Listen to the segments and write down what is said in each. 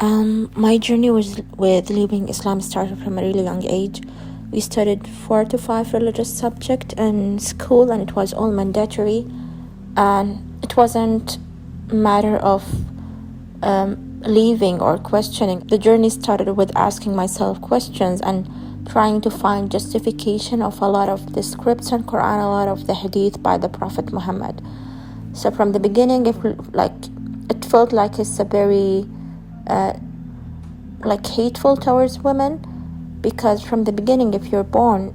My journey with leaving Islam started from a really young age. We studied 4 to 5 religious subjects in school, and it was all mandatory. And it wasn't a matter of leaving or questioning. The journey started with asking myself questions and trying to find justification of a lot of the scripts in Quran, a lot of the hadith by the Prophet Muhammad. So from the beginning, it felt like it's a very hateful towards women, because from the beginning, if you're born,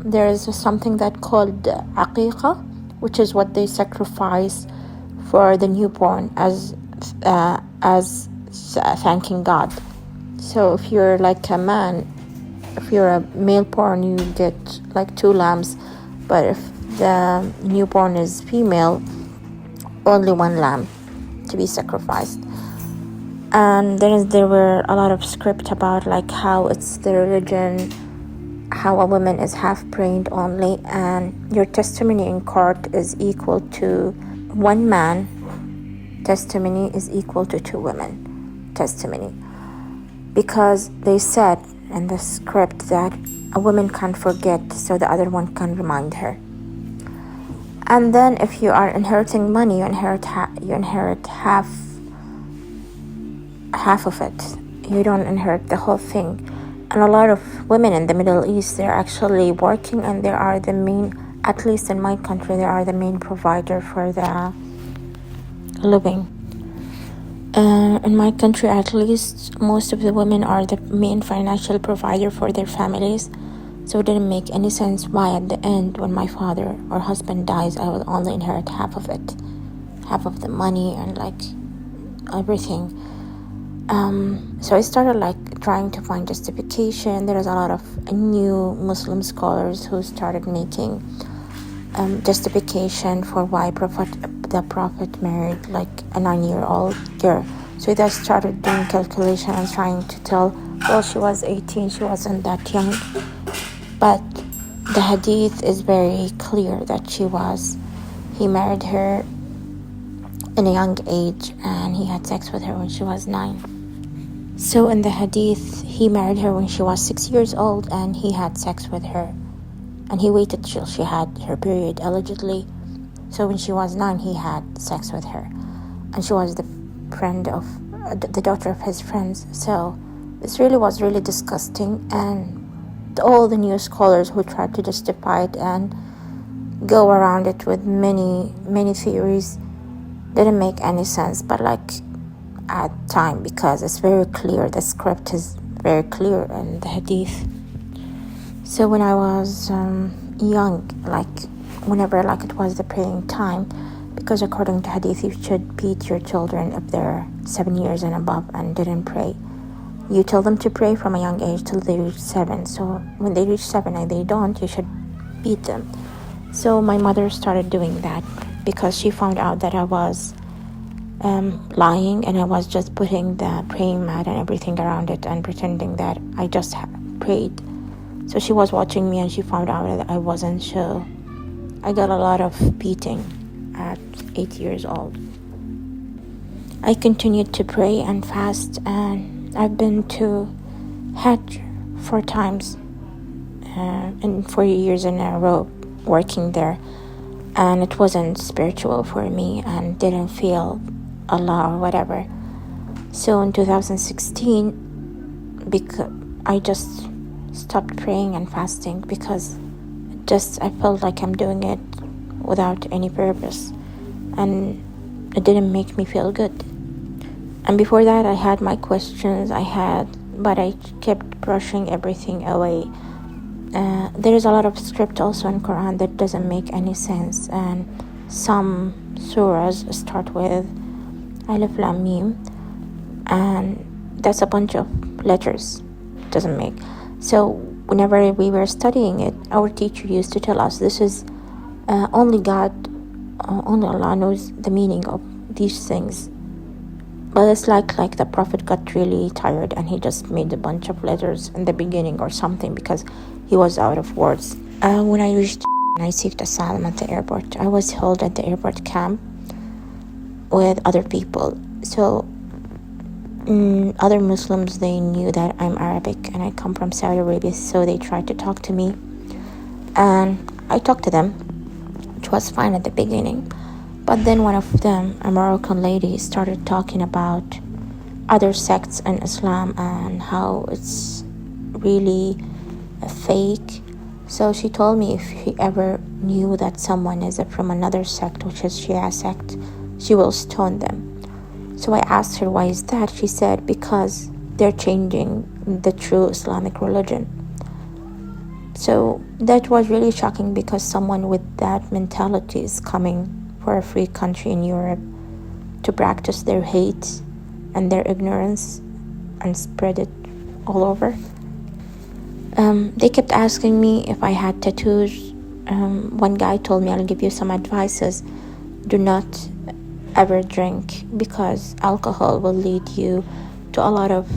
there is something that called aqiqah, which is what they sacrifice for the newborn as thanking God. So if you're like a man, if you're a male born, you get like 2 lambs, but if the newborn is female, only 1 lamb to be sacrificed. And then there were a lot of script about like how it's the religion, how a woman is half-brained only, and your testimony in court is equal to 1 man testimony is equal to 2 women testimony, because they said in the script that a woman can't forget, so the other one can remind her. And then if you are inheriting money, you inherit half of it. You don't inherit the whole thing. And a lot of women in the Middle East, they're actually working, and they are the main, at least in my country, they are the main provider for the living. In my country, at least, most of the women are the main financial provider for their families. So it didn't make any sense why at the end, when my father or husband dies, I will only inherit half of it, half of the money and like everything. So I started like trying to find justification. There is a lot of new Muslim scholars who started making justification for why the Prophet married like a 9-year-old girl. So they started doing calculation and trying to tell, well, she was 18, she wasn't that young. But the hadith is very clear that he married her in a young age, and he had sex with her when she was 9. So in the hadith, he married her when she was 6 years old, and he had sex with her. And he waited till she had her period, allegedly. So when she was 9, he had sex with her. And she was the daughter of his friends. So this was really disgusting. And all the new scholars who tried to justify it and go around it with many, many theories didn't make any sense. But like at time, because it's very clear, the script is very clear in the hadith. So when I was young, whenever it was the praying time, because according to hadith, you should beat your children if they're 7 years and above and didn't pray. You tell them to pray from a young age till they reach 7. So when they reach 7 and they don't, you should beat them. So my mother started doing that because she found out that I was lying, and I was just putting the praying mat and everything around it and pretending that I just prayed. So she was watching me, and she found out that I wasn't. So I got a lot of beating at 8 years old. I continued to pray and fast, and I've been to Hajj 4 times in 4 years in a row working there, and it wasn't spiritual for me and didn't feel Allah or whatever. So in 2016, because I just stopped praying and fasting, because I felt like I'm doing it without any purpose, and it didn't make me feel good. And before that, I had my questions, but I kept brushing everything away. There is a lot of script also in Quran that doesn't make any sense, and some surahs start with Alif Lam Mim, and that's a bunch of letters. Doesn't make. So whenever we were studying it, our teacher used to tell us this is only Allah knows the meaning of these things. But it's like the Prophet got really tired, and he just made a bunch of letters in the beginning or something, because he was out of words. When I reached and I seeked asylum at the airport, I was held at the airport camp with other people. So other Muslims, they knew that I'm Arabic and I come from Saudi Arabia, so they tried to talk to me. And I talked to them, which was fine at the beginning. But then one of them, a Moroccan lady, started talking about other sects in Islam and how it's really fake. So she told me if she ever knew that someone is from another sect, which is Shia sect, she will stone them. So I asked her, why is that? She said, because they're changing the true Islamic religion. So that was really shocking, because someone with that mentality is coming for a free country in Europe to practice their hate and their ignorance and spread it all over. They kept asking me if I had tattoos. One guy told me, I'll give you some advices. Do not ever drink, because alcohol will lead you to a lot of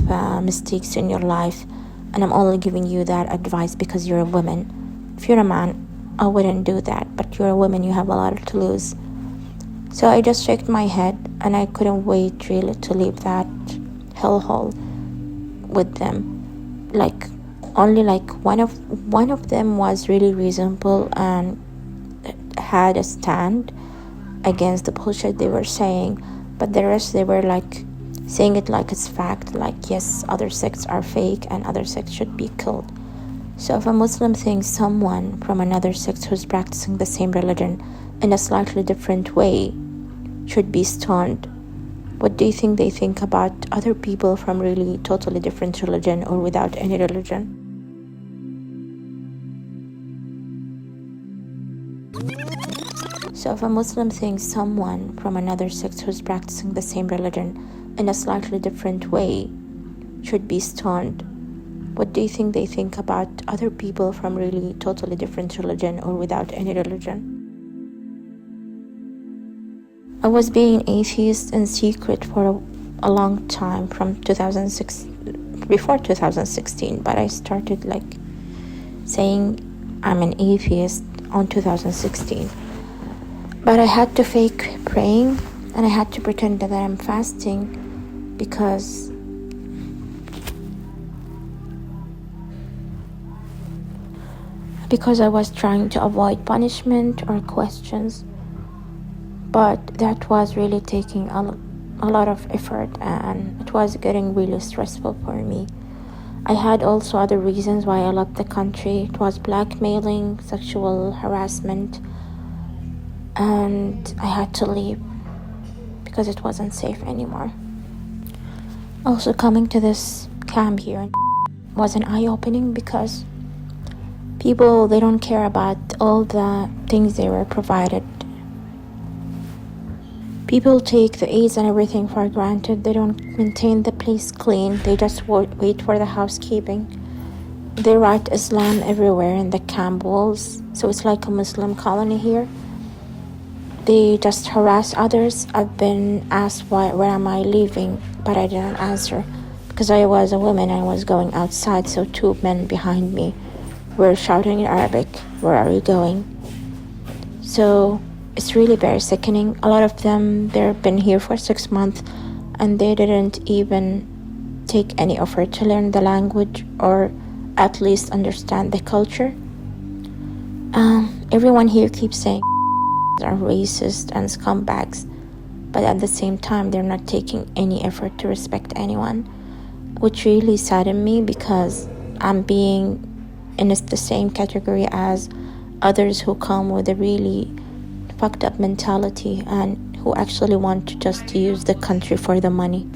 mistakes in your life, and I'm only giving you that advice because you're a woman. If you're a man, I wouldn't do that, but you're a woman, you have a lot to lose. So I just shook my head, and I couldn't wait really to leave that hellhole with them. Only one of them was really reasonable and had a stand against the bullshit they were saying, but the rest, they were saying it like it's fact, yes, other sects are fake and other sects should be killed. So if a Muslim thinks someone from another sect who's practicing the same religion in a slightly different way should be stoned, what do you think they think about other people from really totally different religion or without any religion? So if a Muslim thinks someone from another sect who's practicing the same religion in a slightly different way should be stoned, what do you think they think about other people from really totally different religion or without any religion? I was being atheist in secret for a long time, from 2006, before 2016, but I started saying I'm an atheist on 2016. But I had to fake praying, and I had to pretend that I'm fasting because I was trying to avoid punishment or questions. But that was really taking a lot of effort, and it was getting really stressful for me. I had also other reasons why I left the country. It was blackmailing, sexual harassment, and I had to leave because it wasn't safe anymore. Also, coming to this camp here was an eye-opening, because people, they don't care about all the things they were provided. People take the aids and everything for granted. They don't maintain the place clean. They just wait for the housekeeping. They write Islam everywhere in the camp walls, so it's like a Muslim colony here. They just harass others. I've been asked where am I leaving, but I didn't answer because I was a woman and I was going outside, so two men behind me were shouting in Arabic, where are you going? So it's really very sickening. A lot of them, they've been here for 6 months and they didn't even take any effort to learn the language or at least understand the culture. Everyone here keeps saying are racist and scumbags, but at the same time they're not taking any effort to respect anyone, which really saddened me because I'm being in the same category as others who come with a really fucked up mentality and who actually want to just use the country for the money.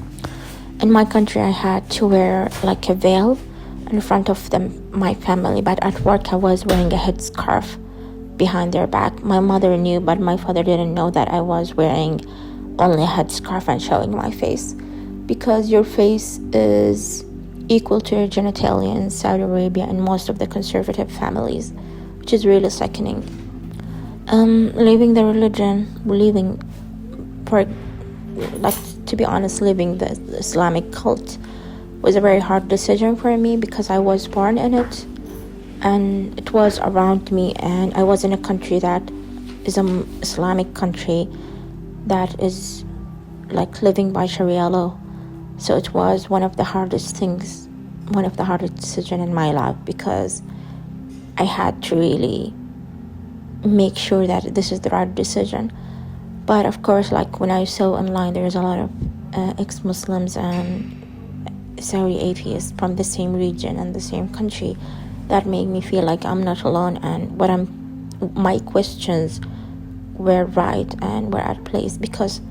In my country I had to wear a veil in front of my family, but at work I was wearing a headscarf behind their back. My mother knew, but my father didn't know that I was wearing only a headscarf and showing my face, because your face is equal to your genitalia in Saudi Arabia and most of the conservative families, which is really sickening. Leaving the religion, to be honest, leaving the Islamic cult was a very hard decision for me because I was born in it and it was around me, and I was in a country that is an Islamic country that is living by Sharia law. So it was one of the hardest things, one of the hardest decisions in my life, because I had to really make sure that this is the right decision. But of course, like when I saw online, there's a lot of ex-Muslims and Saudi atheists from the same region and the same country, that made me feel like I'm not alone, and my questions were right and were at place, because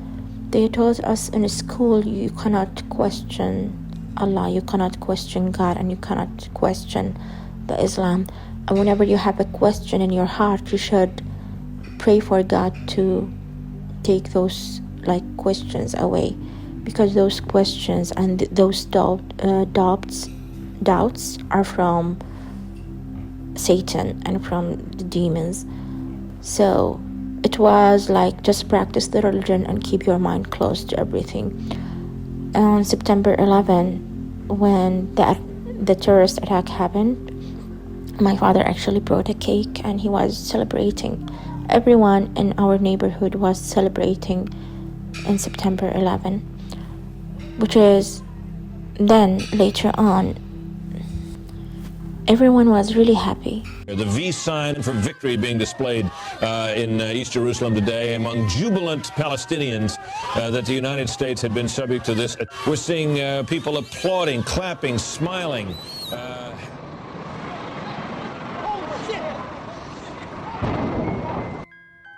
they taught us in school you cannot question Allah, you cannot question God, and you cannot question the Islam. And whenever you have a question in your heart, you should pray for God to take those questions away, because those questions and those doubts are from Satan and from the demons. So it was like, just practice the religion and keep your mind closed to everything. On September 11, when the terrorist attack happened, my father actually brought a cake and he was celebrating. Everyone in our neighborhood was celebrating in September 11, which is then later on, everyone was really happy. The V sign for victory being displayed in East Jerusalem today among jubilant Palestinians that the United States had been subject to this. We're seeing people applauding, clapping, smiling.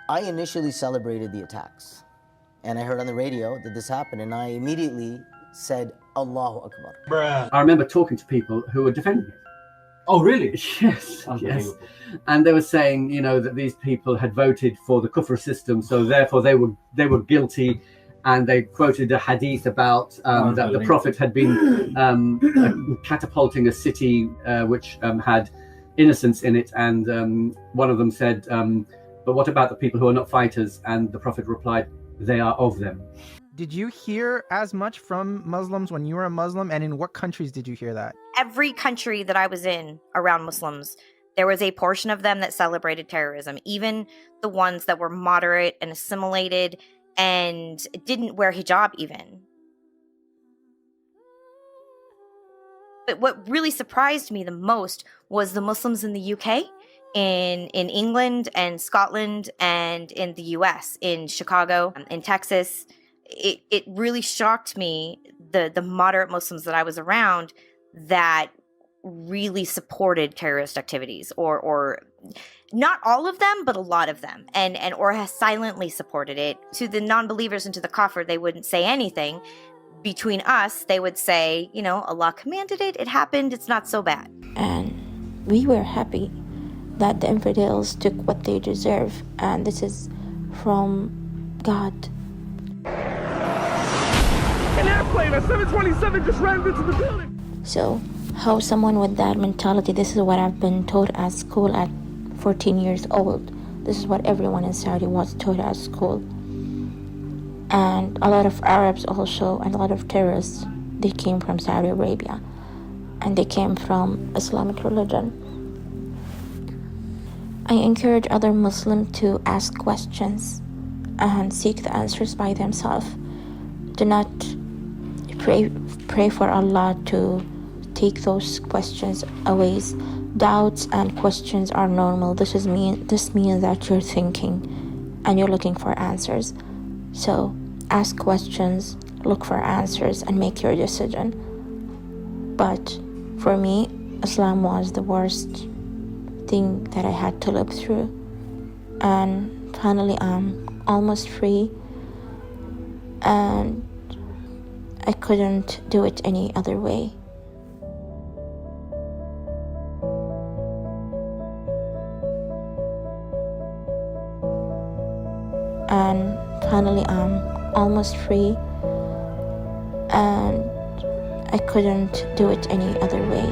I initially celebrated the attacks, and I heard on the radio that this happened, and I immediately said, Allahu Akbar. Bruh. I remember talking to people who were defending it. Oh, really? Yes, yes. And they were saying, that these people had voted for the kufr system, so therefore they were guilty. And they quoted a hadith about that the Prophet had been catapulting a city which had innocents in it. And one of them said, but what about the people who are not fighters? And the Prophet replied, they are of them. Did you hear as much from Muslims when you were a Muslim? And in what countries did you hear that? Every country that I was in around Muslims, there was a portion of them that celebrated terrorism, even the ones that were moderate and assimilated and didn't wear hijab even. But what really surprised me the most was the Muslims in the UK, in England and Scotland, and in the US, in Chicago, in Texas. It really shocked me, the moderate Muslims that I was around, that really supported terrorist activities, or not all of them, but a lot of them, and or has silently supported it. To the non-believers and to the kafir, they wouldn't say anything. Between us, they would say, Allah commanded it, it happened, it's not so bad. And we were happy that the infidels took what they deserve, and this is from God. An airplane, a 727 just ran into the building. So how someone with that mentality, this is what I've been taught at school at 14 years old. This is what everyone in Saudi was taught at school. And a lot of Arabs also, and a lot of terrorists, they came from Saudi Arabia, and they came from Islamic religion. I encourage other Muslims to ask questions and seek the answers by themselves. Do not pray for Allah to take those questions away. Doubts and questions are normal. This means that you're thinking and you're looking for answers. So ask questions, look for answers, and make your decision. But for me, Islam was the worst thing that I had to live through. And finally, I'm almost free. And I couldn't do it any other way. And finally, I'm almost free. And I couldn't do it any other way.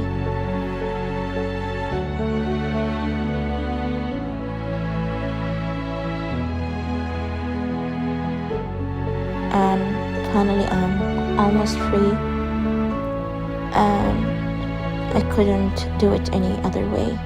And finally, I'm almost free, and I couldn't do it any other way.